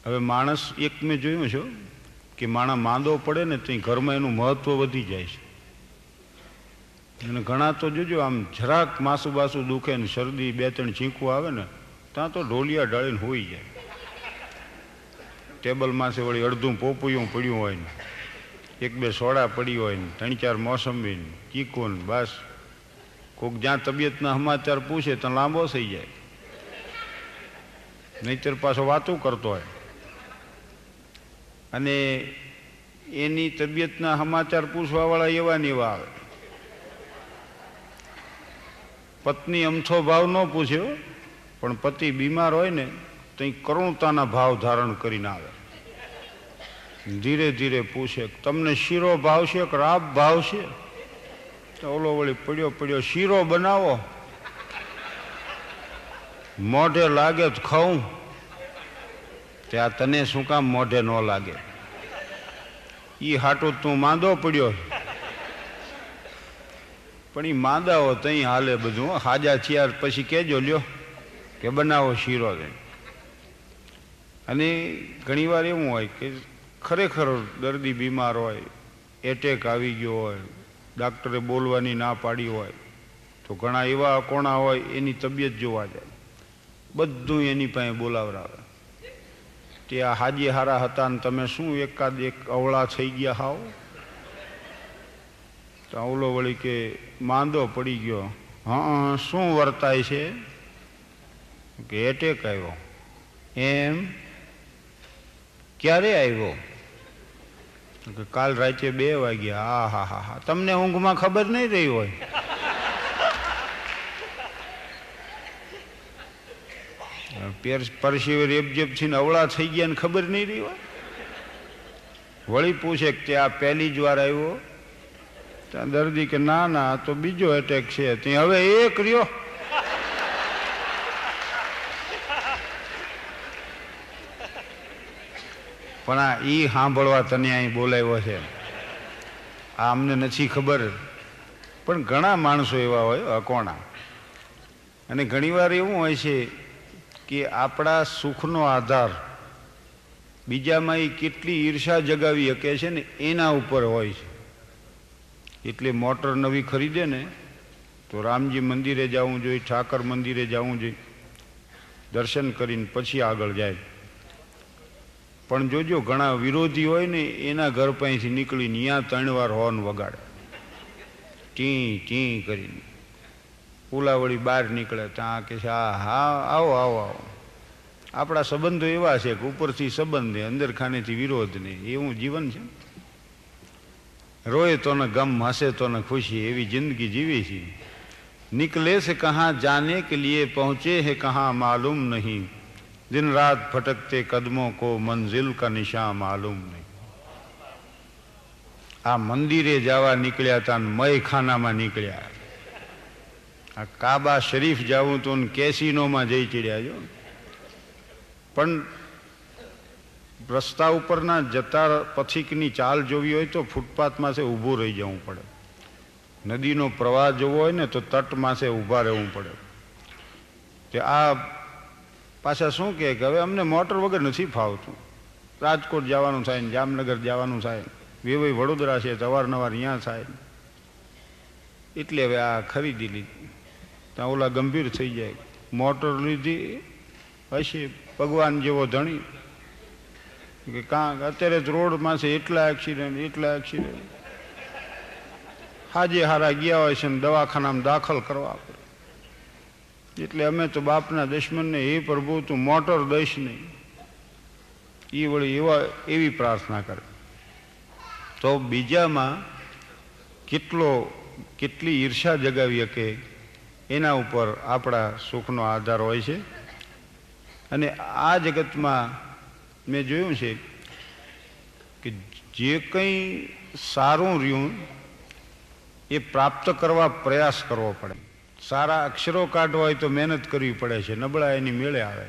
હવે માણસ એક મેં જોયું છે કે માણસ માંદો પડે ને તો ઘરમાં એનું મહત્વ વધી જાય છે. અને ઘણા તો જોજો આમ જરાક માસું બાસું દુખે ને શરદી 2-3 છીંકવું આવે ને ત્યાં તો ઢોલિયા ઢાળીને હોઈ જાય. ટેબલ માસે વળી અડધું પોપૈયું પડ્યું હોય ને 1-2 સોડા પડી હોય ને 3-4 મોસંબી ને ચીકુ ને બસ. કોઈક જ્યાં તબિયતના સમાચાર પૂછે તો લાંબો થઈ જાય, નહીતર પાછો વાતું કરતો હોય. અને એની તબિયતના સમાચાર પૂછવાવાળા એવા ને એવા આવે. પત્ની અમથો ભાવ ન પૂછ્યો પણ પતિ બીમાર હોય ને તો કરુણતાના ભાવ ધારણ કરીને આવે. ધીરે ધીરે પૂછે, તમને શીરો ભાવશે કે રાબ ભાવશે? તો ઓલો વળી પડ્યો શીરો બનાવો, મોઢે લાગે તો ખાઉં. ત્યાં તને શું કામ મોઢે ન લાગે? ઈ હાટું તું માંદો પડ્યો. પણ એ માંદાઓ તઈ હાલે બધું. હાજા થયા પછી કહેજો લ્યો કે બનાવો શીરો. અને ઘણી વાર એવું હોય કે ખરેખર દર્દી બીમાર હોય, એટેક આવી ગયો હોય, ડાક્ટરે બોલવાની ના પાડી હોય, તો ઘણા એવા કોણા હોય એની તબિયત જોવા જાય, બધું એની પાસે બોલાવરાવે. તે આ હાજી હારા હતા ને તમે શું એક અવળા થઈ ગયા હાવ? તો ઓલો વળી કે માંદો પડી ગયો. હા, શું વર્તાય છે? કે એટેક આવ્યો. એમ? ક્યારે આવ્યો? કે કાલ રાતે 2 વાગ્યા. હા. તમને ઊંઘમાં ખબર નહીં રહી હોય? પરસીવે રેપજેપ થી અવળા થઈ ગયા ને ખબર નહીં રહી હોય? વળી પૂછે કે આ પહેલી જ વાર આવ્યો? ત્યાં દર્દી કે ના તો બીજો એટેક છે. ત્યાં હવે એક રહ્યો. પણ આ ઈ સાંભળવા તને અહીં બોલાવ્યો છે, આ અમને નથી ખબર. પણ ઘણા માણસો એવા હોય અકોણા. અને ઘણીવાર એવું હોય છે કે આપણા સુખનો આધાર બીજામાં એ કેટલી ઈર્ષા જગાવી શકે છે ને એના ઉપર હોય છે. એટલે મોટર નવી ખરીદે ને તો રામજી મંદિરે જવું જોઈએ, ઠાકર મંદિરે જવું જોઈએ, દર્શન કરીને પછી આગળ જાય. પણ જોજો ઘણા વિરોધી હોય ને એના ઘર પાસેથી નીકળીને ત્યાં 3 વાર હોર્ન વગાડે, ટી કરીને. પુલાવળી બહાર નીકળે ત્યાં કે હા આવો. આપણા સંબંધો એવા છે કે ઉપરથી સંબંધ ને અંદર ખાનેથી વિરોધ ને એવું જીવન છે. રોય તો ને ગમ, હસે તો ને ખુશી, એવી જિંદગી જીવી છે. निकले से कहाँ जाने के लिए पहुँचे हैं कहाँ मालूम नहीं, दिन रात भटकते कदमों को मंजिल का निशान मालूम नहीं. આ મંદિરે જવા નીકળ્યા હતા ને મય ખાનામાં નીકળ્યા. આ કાબા શરીફ જાવું તો કેસિનોમાં જઈ ચડ્યા જો. પણ રસ્તા ઉપરના જતા પથિકની ચાલ જોવી હોય તો ફૂટપાથમાં છે ઊભું રહી જવું પડે. નદીનો પ્રવાહ જોવો હોય ને તો તટમાં છે ઊભા રહેવું પડે. તે આ પાછા શું કહે કે હવે અમને મોટર વગર નથી ફાવતું. રાજકોટ જવાનું થાય ને જામનગર જવાનું થાય, વેવાઈ વડોદરા છે તો અવારનવાર અહીંયા થાય. એટલે હવે આ ખરીદી લીધી. ત્યાં ઓલા ગંભીર થઈ જાય, મોટર લીધી હશે ભગવાન જેવો ધણી કે કાં અત્યારે જ રોડમાં છે એટલા એક્સિડન્ટ. હાજે હારા ગયા હોય છે ને દવાખાનામાં દાખલ કરવા પડે. એટલે અમે તો બાપના દુશ્મનને એ પ્રભુ તું મોટર દઈશ નહીં. એ વળી એવી પ્રાર્થના કરે. તો બીજામાં કેટલી ઈર્ષા જગાવી શકે એના ઉપર આપણા સુખનો આધાર હોય છે. અને આ જગતમાં મેં જોયું છે કે જે કંઈ સારું રહ્યું એ પ્રાપ્ત કરવા પ્રયાસ કરવો પડે. સારા અક્ષરો કાઢવા હોય તો મહેનત કરવી પડે છે, નબળા એની મેળે આવે.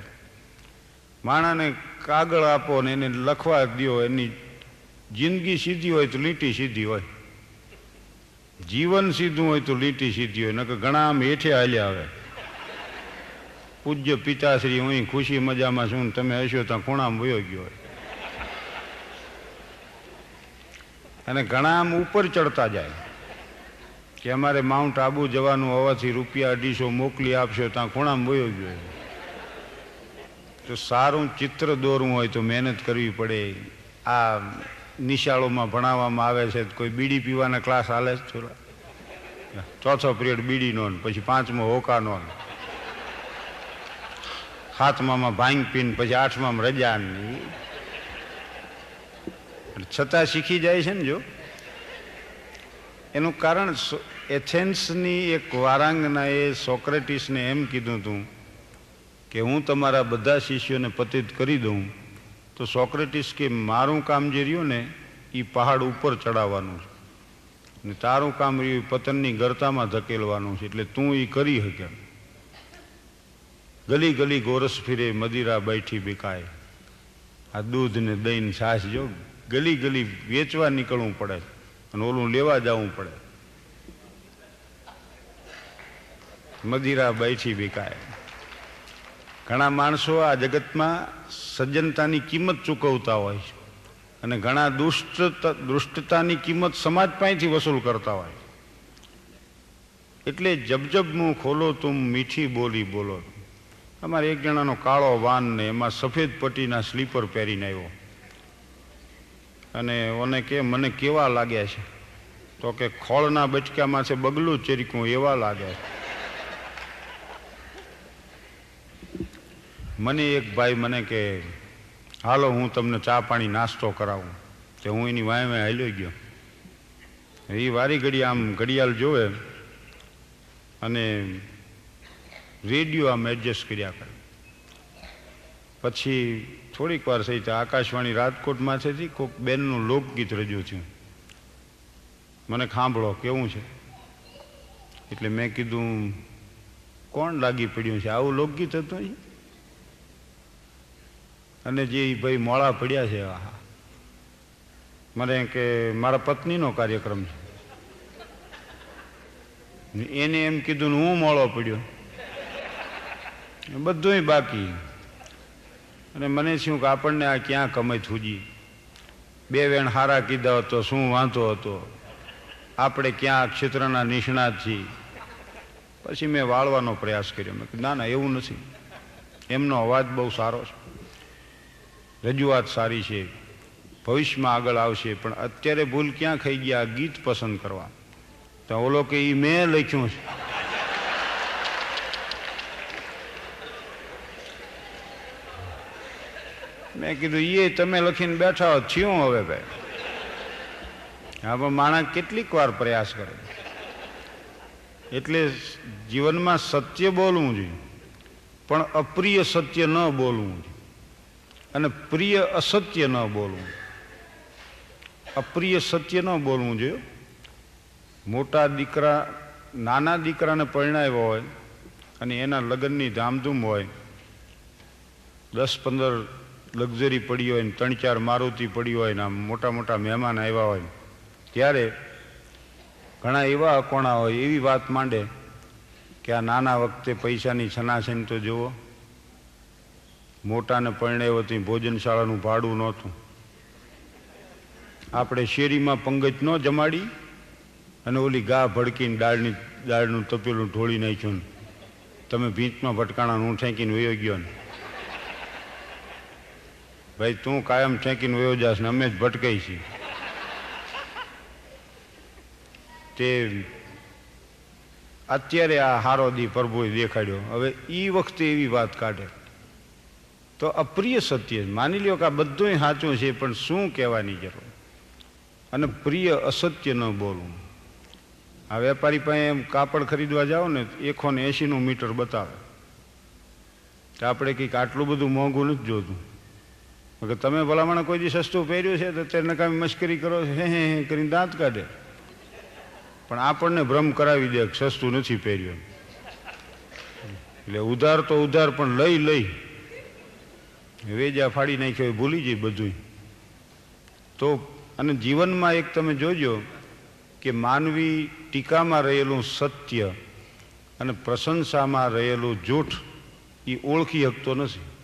માણાને કાગળ આપો ને એને લખવા દો, એની જિંદગી સીધી હોય તો લીટી સીધી હોય, જીવન સીધું હોય તો લીટી સીધી હોય. નકર ઘણા આમ હેઠે હાલ્યા આવે. પૂજ્ય પિતાશ્રી હું ખુશી મજામાં છું, તમે હશો ત્યાં ખૂણામાં વયો ગયો હોય. અને ઘણા આમ ઉપર ચડતા જાય કે અમારે માઉન્ટ આબુ જવાનું હોવાથી ₹250 મોકલી આપશો, ત્યાં ખૂણામાં વયો ગયો. તો સારું ચિત્ર દોરવું હોય તો મહેનત કરવી પડે. આ નિશાળોમાં ભણાવવામાં આવે છે, કોઈ બીડી પીવાના ક્લાસ હાલે છે, થોડા ચોથો પિરિયડ બીડીનો, પછી 5મો હોકાનો, 7મામાં ભાંગ પીને, પછી 8મામાં રજા. છતાં શીખી જાય છે ને. જો એનું કારણ એથેન્સની એક વારાંગનાએ સોક્રેટિસને એમ કીધું હતું કે હું તમારા બધા શિષ્યોને પતિત કરી દઉં. તો સોક્રેટિસ કે મારું કામ જે રહ્યું ને એ પહાડ ઉપર ચડાવવાનું છે, ને તારું કામ રહ્યું પતનની ગરતામાં ધકેલવાનું છે, એટલે તું એ કરી શકે. ગલી ગલી ગોરસ ફિરે મદિરા બેઠી બિકાય. આ દૂધ ને દહીં છાશ જો ગલી ગલી વેચવા નીકળવું પડે અને ઓલું લેવા જવું પડે. મદિરા બેઠી બિકાય. ઘણા માણસો આ જગતમાં સજ્જનતાની કિંમત ચૂકવતા હોય છે અને ઘણા દુષ્ટતાની કિંમત સમાજ પાસેથી વસૂલ કરતા હોય. એટલે જબ જબ મું ખોલો તુમ મીઠી બોલી બોલો. અમારે એક જણાનો કાળો વાન ને એમાં સફેદ પટ્ટીના સ્લીપર પહેરીને આવ્યો અને ઓને કે મને કેવા લાગ્યા છે? તો કે ખોળના બચકામાં છે બગલું ચેરીકું એવા લાગ્યા છે. મને એક ભાઈ મને કે હાલો હું તમને ચા પાણી નાસ્તો કરાવું. તો હું એની વાય વાય હાલ્યો ગયો. એ વારી ઘડી આમ ઘડિયાળ જોવે અને રેડિયો આમ એડજસ્ટ કર્યા કરે. પછી થોડીક વાર થઈ તો આકાશવાણી રાજકોટમાંથી કોઈક બેનનું લોકગીત રજૂ થયું. મને સાંભળો કેવું છે. એટલે મેં કીધું કોણ લાગી પડ્યું છે, આવું લોકગીત હતું? અને જે ભાઈ મોડા પડ્યા છે, મને કે મારા પત્નીનો કાર્યક્રમ છે. એને એમ કીધું ને હું મોડો પડ્યો, બધુંય બાકી. અને મને શું કે આપણને આ ક્યાં કમાઈ થૂજી, 2 વેણ હારા કીધા હતો શું વાંધો હતો, આપણે ક્યાં ક્ષેત્રના નિષ્ણાત છીએ. પછી મેં વાળવાનો પ્રયાસ કર્યો. મેં કીધું ના ના એવું નથી, એમનો અવાજ બહુ સારો છે, રજૂઆત સારી છે, ભવિષ્યમાં આગળ આવશે, પણ અત્યારે ભૂલ ક્યાં ખાઈ ગયા ગીત પસંદ કરવા. તો ઓલો કે એ મેં લખ્યું છે. મેં કીધું એ તમે લખીને બેઠા હો થયું હવે ભાઈ. હા પણ માણસ કેટલીક વાર પ્રયાસ કરે. એટલે જીવનમાં સત્ય બોલવું જોઈએ, પણ અપ્રિય સત્ય ન બોલવું જોઈએ અને પ્રિય અસત્ય ન બોલવું. અપ્રિય સત્ય ન બોલવું જોઈએ. મોટા દીકરા નાના દીકરાને પરણાવ્યો હોય અને એના લગ્નની ધામધૂમ હોય, 10-15 લક્ઝરી પડી હોય ને 3-4 મારુતિ પડી હોય ને આમ મોટા મોટા મહેમાન આવ્યા હોય, ત્યારે ઘણા એવા અકોણા હોય એવી વાત માંડે કે આ નાના વખતે પૈસાની છનાછન તો જુઓ, મોટાને પરણાવ્યો તો ભોજનશાળાનું ભાડું નહોતું, આપણે શેરીમાં પંગજ ન જમાડી અને ઓલી ગા ભડકીને દાળનું તપેલું ઢોળી નાખ્યું, તમે ભીંચમાં ભટકાણા હું ઠેંકીને વયો ગયો ને ભાઈ તું કાયમ ઠેંકીને વયો જાશ ને અમે જ ભટકાઈ છીએ. તે અત્યારે આ હારો દી પ્રભુએ દેખાડ્યો. હવે એ વખતે એવી વાત કાઢે તો અપ્રિય સત્ય. માની લ્યો કે આ બધું સાચું છે, પણ શું કહેવાની જરૂર. અને પ્રિય અસત્ય ન બોલવું. આ વેપારી પાસે એમ કાપડ ખરીદવા જાઓ ને 180 મીટર બતાવે, તો આપણે કંઈક આટલું બધું મોંઘું નથી જોતું. તમે ભલામણ કોઈ દી સસ્તું પહેર્યું છે તો તેને કાંઈ મશ્કરી કરો હે હે કરીને દાંત કાઢે, પણ આપણને ભ્રમ કરાવી દે કે સસ્તું નથી પહેર્યું. એટલે ઉધાર તો ઉધાર, પણ લઈ વેજા ફાડી નાખ્યો ભૂલી જાય બધું. તો અને જીવનમાં એક તમે જોજો કે માનવી ટીકામાં રહેલું સત્ય અને પ્રશંસામાં રહેલું જૂઠ એ ઓળખી શકતો નથી.